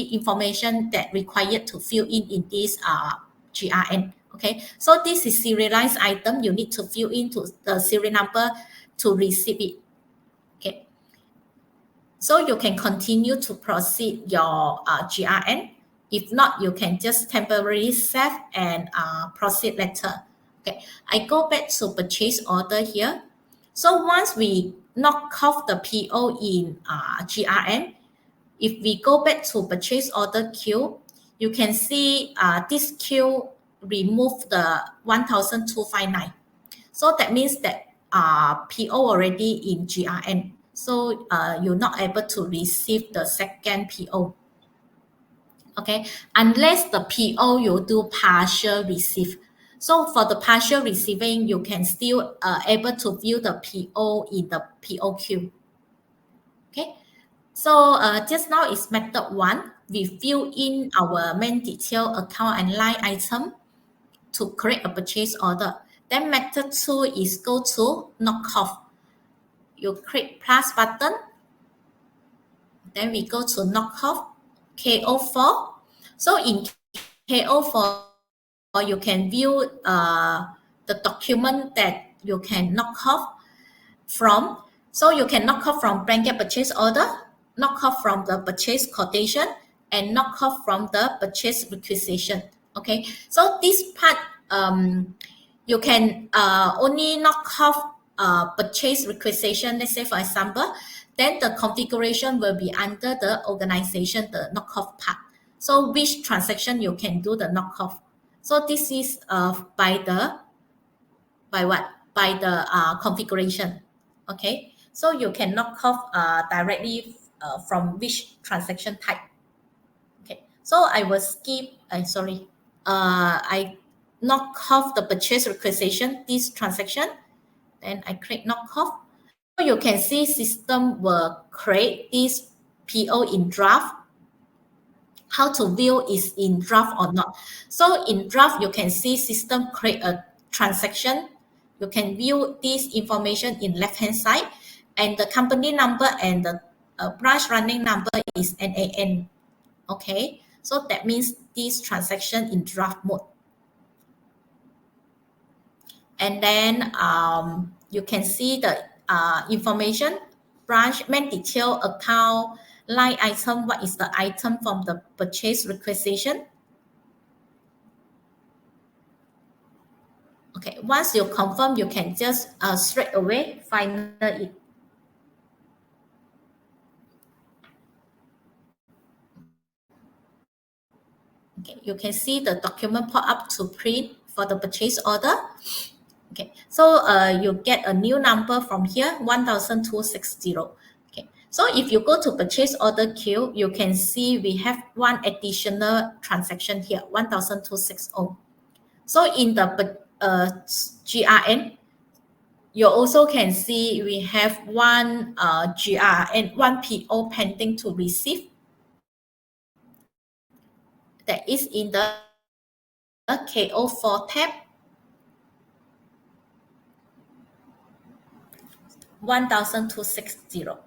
information that required to fill in this GRN. Okay, so this is serialized item. You need to fill into the serial number to receive it. Okay, so you can continue to proceed your GRN. If not, you can just temporarily save and proceed later. Okay, I go back to purchase order here. So once we knock off the PO in GRN, if we go back to purchase order queue, you can see this queue remove the 1,259. So that means that PO already in GRN. So you're not able to receive the second PO. Okay, unless the PO you do partial receive. So for the partial receiving, you can still able to view the PO in the PO queue. Okay, so just now is method 1. We fill in our main detail, account and line item to create a purchase order. Then method 2 is go to knock off. You click plus button. Then we go to knock off KO4. So in KO4, you can view the document that you can knock off from. So you can knock off from blanket purchase order, knock off from the purchase quotation, and knock off from the purchase requisition. Okay, so this part you can only knock off purchase requisition. Let's say for example, then the configuration will be under the organization, the knock off part. So which transaction you can do the knock off. So this is by the configuration. Okay, so you can knock off directly from which transaction type. Okay, so I will skip. I knock off the purchase requisition, this transaction. Then I click knock off. So you can see system will create this PO in draft. How to view is in draft or not. So in draft, you can see system create a transaction. You can view this information in left-hand side, and the company number and the branch running number is NAN. Okay, so that means this transaction in draft mode. And then you can see the information, branch, main detail, account, line item, what is the item from the purchase requisition. Okay, once you confirm, you can just straight away final it. Okay, you can see the document pop up to print for the purchase order. Okay, so you get a new number from here, 1,260. Okay, so if you go to purchase order queue, you can see we have one additional transaction here, 1,260. So in the GRN, you also can see we have one GRN, one PO pending to receive. That is in the KO4 tab. 1,260. Okay.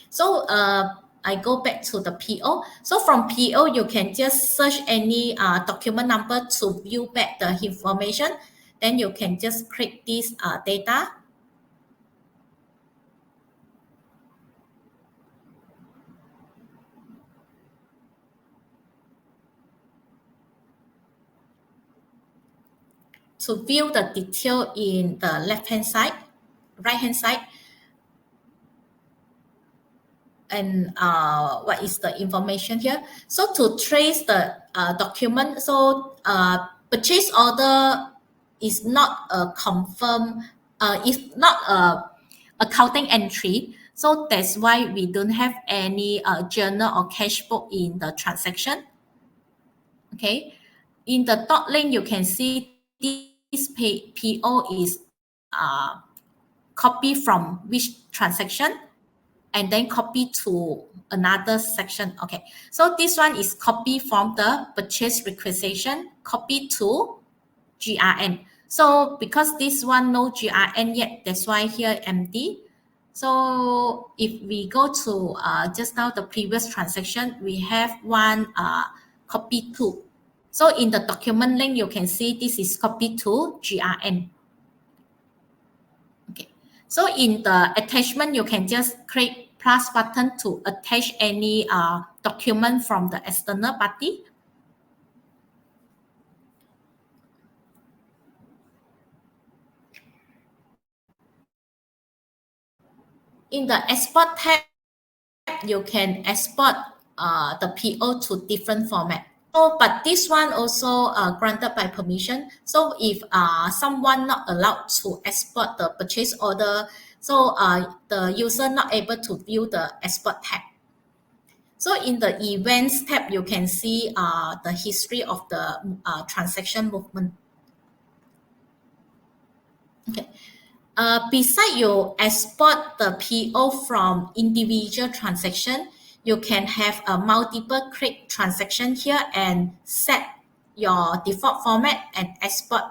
So I go back to the PO. So from PO, you can just search any document number to view back the information. Then you can just click this data. To view the detail in the left-hand side, right-hand side, and what is the information here. So to trace the document, so purchase order is not a confirmed, it's not a accounting entry. So that's why we don't have any journal or cash book in the transaction. Okay, in the dot link, you can see this PO is copy from which transaction and then copy to another section. Okay, so this one is copy from the purchase requisition, copy to GRN. So because this one no GRN yet, that's why here empty. So if we go to just now the previous transaction, we have one copy to. So in the document link, you can see this is copy to GRN. Okay. So in the attachment, you can just click plus button to attach any document from the external party. In the export tab, you can export the PO to different format. So, but this one also granted by permission. So if someone not allowed to export the purchase order, so the user not able to view the export tab. So in the events tab, you can see the history of the transaction movement. Okay. Besides you export the PO from individual transaction, you can have a multiple click transaction here and set your default format and export,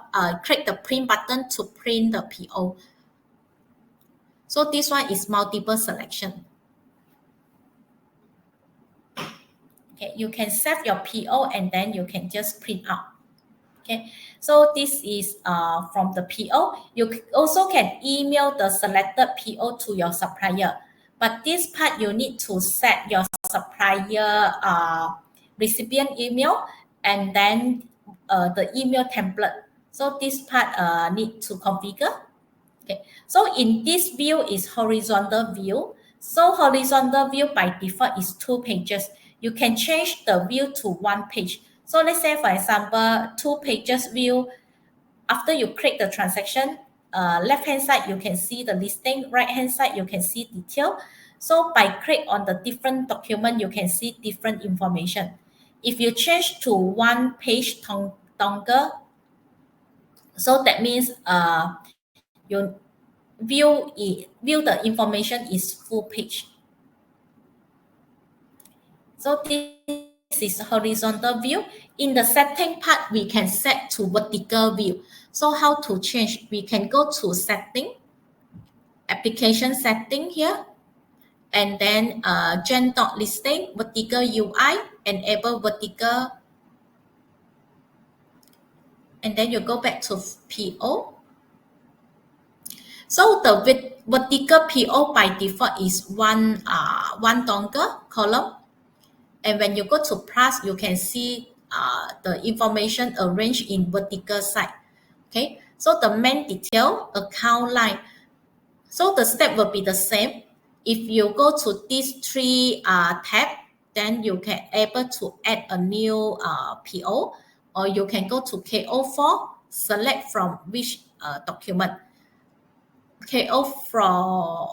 click the print button to print the PO. So this one is multiple selection. Okay, you can save your PO and then you can just print out. Okay, so this is from the PO. You also can email the selected PO to your supplier, but this part you need to set your supplier recipient email and then the email template. So this part need to configure. Okay, so in this view is horizontal view. So horizontal view by default is 2 pages. You can change the view to 1 page. So let's say, for example, 2 pages view. After you click the transaction, left-hand side, you can see the listing. Right-hand side, you can see detail. So by click on the different document, you can see different information. If you change to 1 page longer, so that means you view the information is full page. So this is horizontal view. In the setting part, we can set to vertical view. So how to change? We can go to setting, application setting here, and then gen.listing, vertical UI, enable vertical, and then you go back to PO. So the vertical PO by default is one longer column. And when you go to plus, you can see the information arranged in vertical side. Okay, so the main detail, account line. So the step will be the same. If you go to these 3 tab, then you can able to add a new PO, or you can go to KO4, select from which document. KO from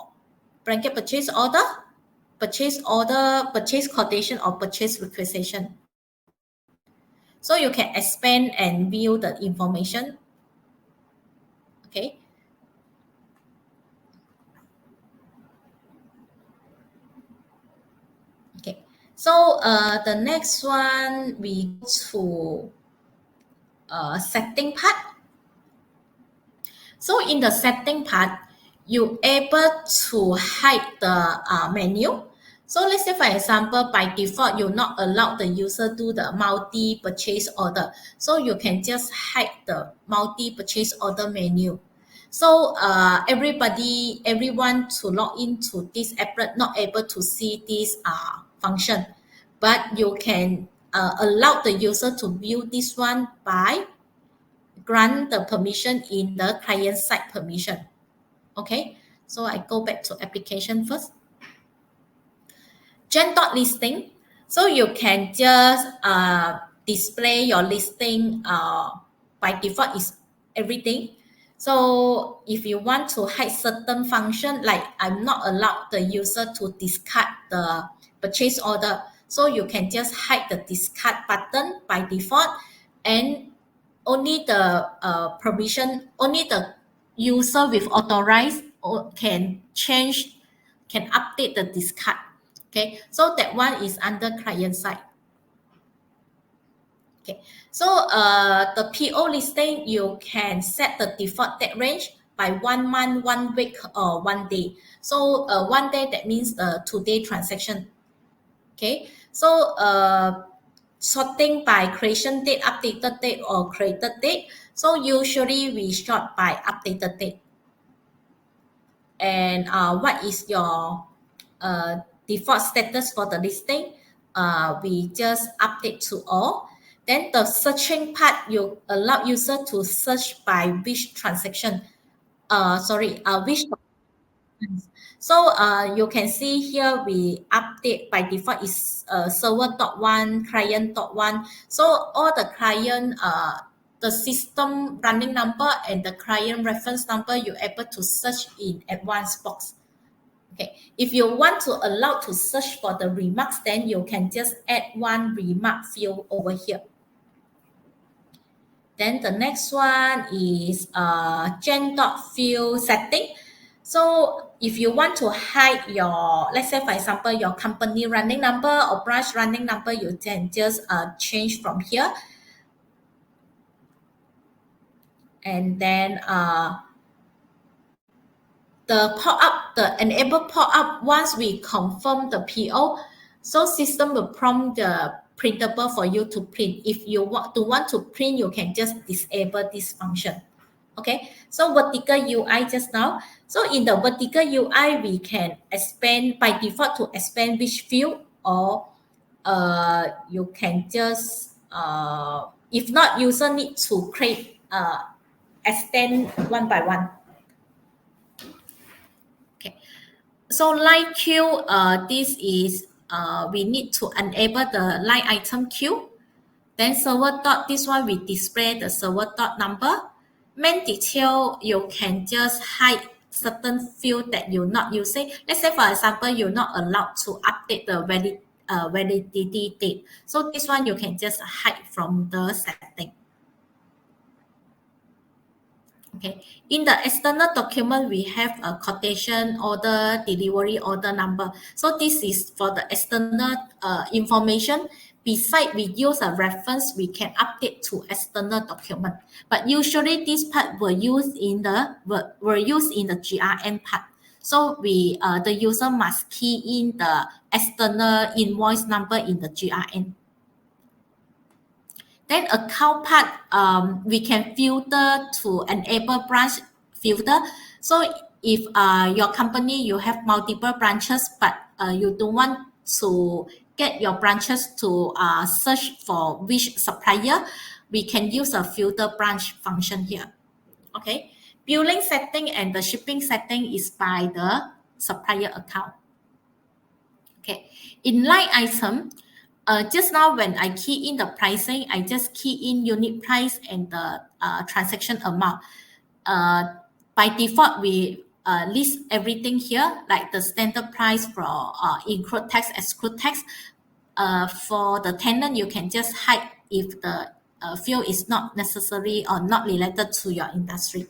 blanket purchase order, purchase quotation, or purchase requisition. So you can expand and view the information. Okay. Okay. So the next one, we go to setting part. So in the setting part, you able to hide the menu. So let's say, for example, by default, you not allow the user do the multi-purchase order. So you can just hide the multi-purchase order menu. So everyone to log into this applet not able to see this function, but you can allow the user to view this one by grant the permission in the client side permission. Okay, so I go back to application first. Gen.listing. So you can just display your listing by default is everything. So if you want to hide certain function, like I'm not allowed the user to discard the purchase order, so you can just hide the discard button by default, and only the permission, only the user with authorized can change, can update the discard. Okay, so that one is under client side. Okay, so the PO listing, you can set the default date range by 1 month, 1 week, or 1 day. So 1 day, that means the today transaction. Okay, so sorting by creation date, updated date, or created date. So usually we sort by updated date. And what is your default status for the listing? We just update to all. Then the searching part, you allow user to search by which transaction. Which. So you can see here we update by default is server.1, client.1. So all the client, the system running number and the client reference number, you're able to search in advanced box. Okay, if you want to allow to search for the remarks, then you can just add one remark field over here. Then the next one is gen.field setting. So if you want to hide your, let's say for example, your company running number or branch running number, you can just change from here. And then the pop-up, the enable pop-up, once we confirm the PO, so system will prompt the printable for you to print. If you want to print, you can just disable this function. Okay, so vertical UI just now. So in the vertical UI, we can expand by default to expand which field, or you can just, if not, user need to create, extend one by one. Okay, so line queue, this is, we need to enable the line item queue. Then server dot, this one we display the server dot number. Main detail, you can just hide certain field that you're not using. Let's say, for example, you're not allowed to update the validity date. So this one you can just hide from the setting. Okay, in the external document, we have a quotation order, delivery order number. So this is for the external information. Besides, we use a reference, we can update to external document. But usually this part were used in the GRN part. So the user must key in the external invoice number in the GRN. Then account part, we can filter to enable branch filter. So if your company, you have multiple branches, but you don't want to get your branches to search for which supplier, we can use a filter branch function here. Okay, billing setting and the shipping setting is by the supplier account. Okay, in line item, just now when I key in the pricing, I just key in unit price and the transaction amount. By default, we list everything here, like the standard price for include tax, exclude tax. For the tenant, you can just hide if the field is not necessary or not related to your industry.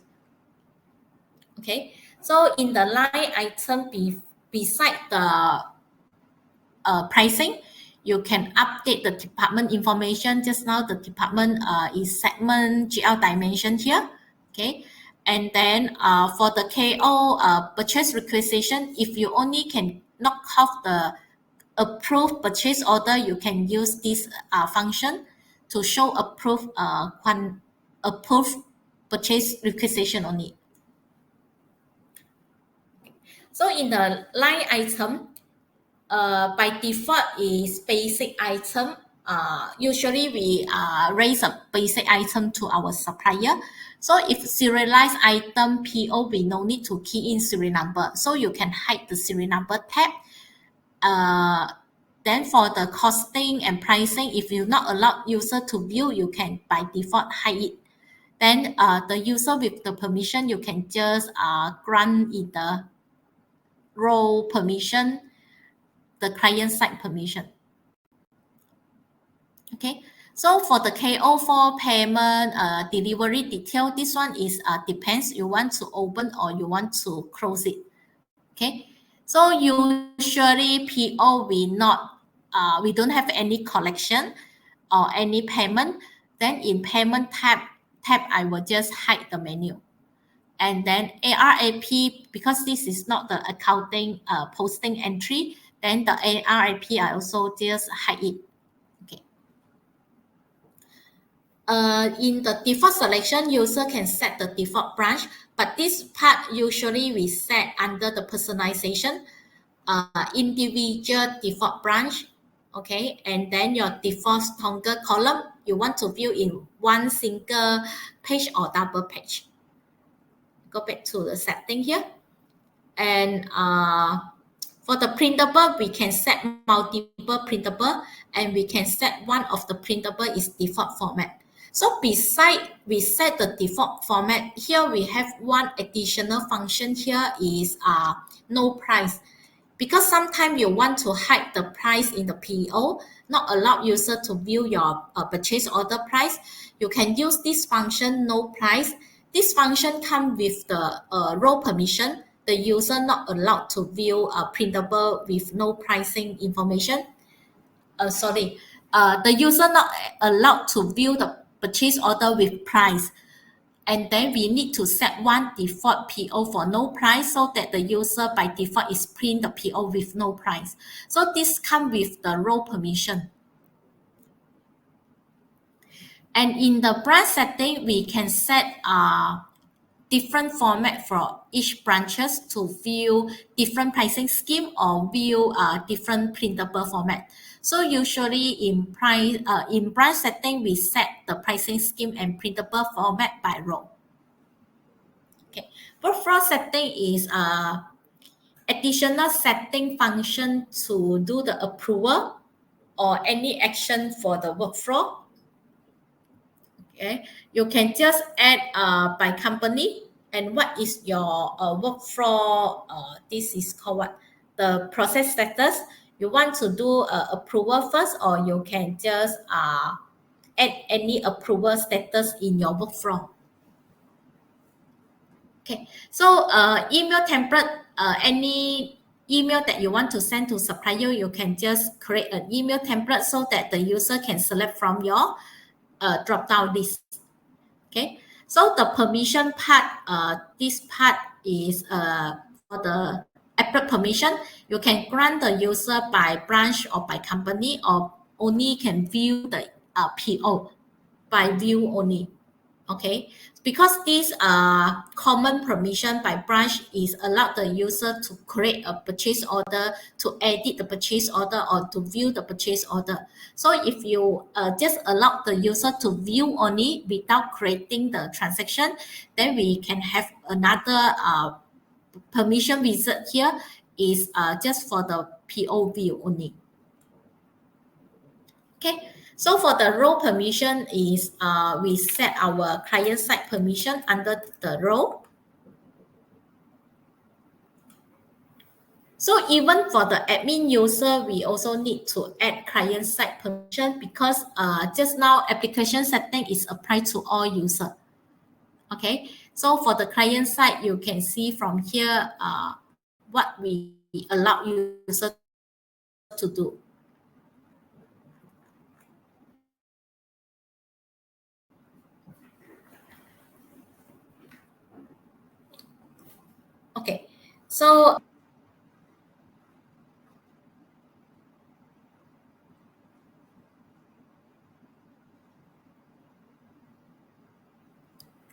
Okay, so in the line item, beside the pricing, you can update the department information. Just now the department is segment GL dimension here. Okay, and then for the KO purchase requisition, if you only can knock off the approved purchase order, you can use this function to show approved purchase requisition only. So in the line item, by default is basic item. Usually we raise a basic item to our supplier. So if serialized item PO, we no need to key in serial number. So you can hide the serial number tab. Then for the costing and pricing, if you not allow user to view, you can by default hide it. Then the user with the permission, you can just grant in the role permission, the client side permission. Okay, so for the KO for payment, delivery detail, this one is depends, you want to open or you want to close it. Okay, so usually PO we don't have any collection or any payment. Then in payment tab I will just hide the menu. And then ARAP, because this is not the accounting posting entry, then the ARAP, I also just hide it. Okay. In the default selection, user can set the default branch, but this part usually we set under the personalization, individual default branch, okay, and then your default stronger column, you want to view in one single page or double page. Go back to the setting here. And for the printable, we can set multiple printable, and we can set one of the printable is default format. So beside we set the default format, here we have one additional function here is no price. Because sometimes you want to hide the price in the PO, not allow user to view your purchase order price, you can use this function, no price. This function comes with the role permission. The user not allowed to view a printable with no pricing information. The user not allowed to view the purchase order with price. And then we need to set one default PO for no price so that the user by default is print the PO with no price. So this comes with the role permission. And in the branch setting, we can set different format for each branches to view different pricing scheme or view different printable format. So usually in branch setting, we set the pricing scheme and printable format by row. Okay, workflow setting is additional setting function to do the approval or any action for the workflow. Okay, you can just add by company and what is your workflow. This is called what? The process status. You want to do approval first, or you can just add any approval status in your workflow. Okay, so email template, any email that you want to send to supplier, you can just create an email template so that the user can select from your drop-down list. Okay, so the permission part, this part is for the applet permission. You can grant the user by branch or by company, or only can view the PO by view only. Okay, because this common permission by branch is allowed the user to create a purchase order, to edit the purchase order, or to view the purchase order. So if you just allow the user to view only without creating the transaction, then we can have another permission wizard here is just for the PO view only. Okay. So for the role permission is we set our client side permission under the role. So even for the admin user, we also need to add client side permission because just now application setting is applied to all users. Okay. So for the client side, you can see from here what we allow user to do.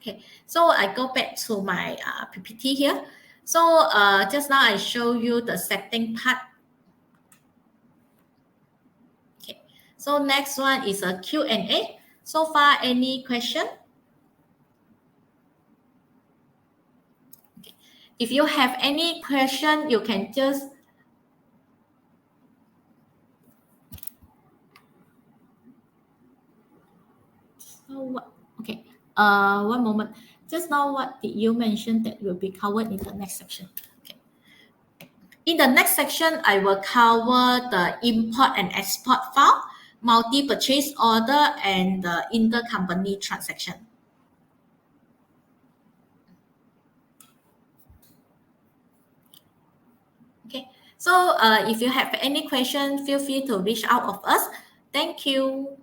Okay, so I go back to my PPT here. So just now I show you the setting part. Okay, so next one is a Q&A. So far, any question? Okay. If you have any question, you can just okay. One moment. Just now, what did you mention that will be covered in the next section? Okay. In the next section, I will cover the import and export file, multi-purchase order, and the intercompany transaction. Okay, so if you have any question, feel free to reach out of us. Thank you.